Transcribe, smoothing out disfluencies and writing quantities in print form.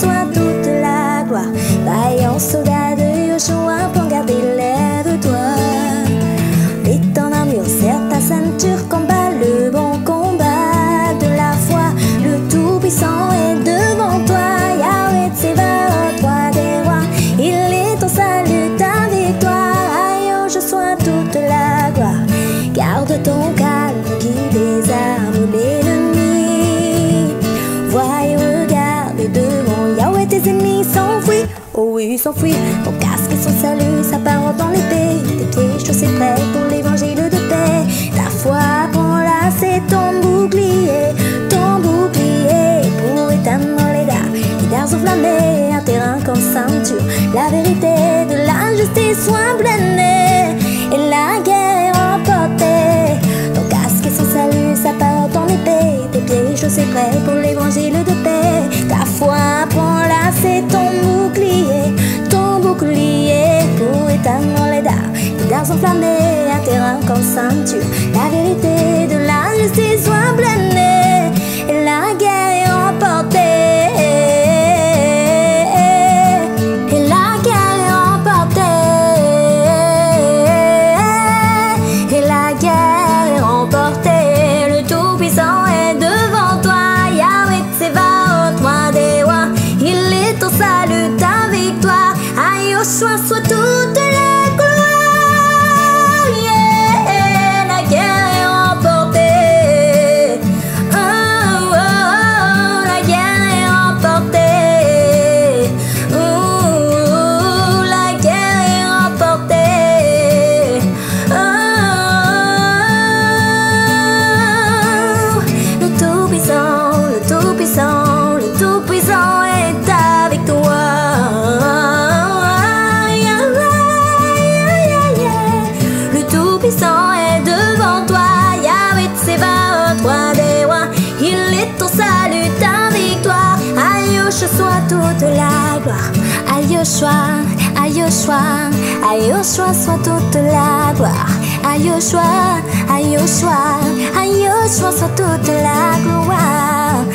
soit toute la gloire. Vaillant soldat de Yoshua, pour garder lève-toi. Et ton armure, serre ta ceinture, combat le bon combat de la foi. Le Tout-Puissant est devant toi, Yahweh Tsevaot, roi des rois. Il est ton salut, ta victoire. Aïe, oh, je sois toute la gloire. Garde ton calme, guide des armes l'ennemi. Vois et regarde devant Yahweh, tes ennemis s'enfuient. Oh oui, s'enfuient. Ton casque et son salut, sa parole dans l'épée. Tes pieds chaussés prêts pour l'évangile de paix. Ta foi, prends-la, c'est ton bouclier pour éteindre les dards enflammés, un terrain comme ceinture. La vérité de la justice soit blindée et la guerre est remportée. Ton casque et son salut, sa parole ton épée. Tes pieds chaussés prêts pour l'évangile de paix. Ta foi, prends-la, c'est ton bouclier pour éteindre les dards enflammés, un terrain comme ceinture. La vérité de la justice soit blindée et la guerre est remportée. Et la guerre est remportée. Et la guerre est remportée. Le Tout-Puissant est devant toi, Yahweh Tsevaot, roi des rois. Il est ton salut, ta victoire. À Yoshua soit toute la gloire. Yeah, la guerre est remportée. Oh, oh, oh, la guerre est remportée. Oh, la guerre est remportée. Oh, le Tout-Puissant, le Tout-Puissant, le Tout-Puissant est avec toi. Tout-Puissant est devant toi, Yahweh Tsevaot, roi des rois. Il est ton salut, ta victoire. À Yoshua soit toute la gloire. À Yoshua, à Yoshua, à Yoshua soit toute la gloire. À Yoshua, à Yoshua, à Yoshua soit toute la gloire.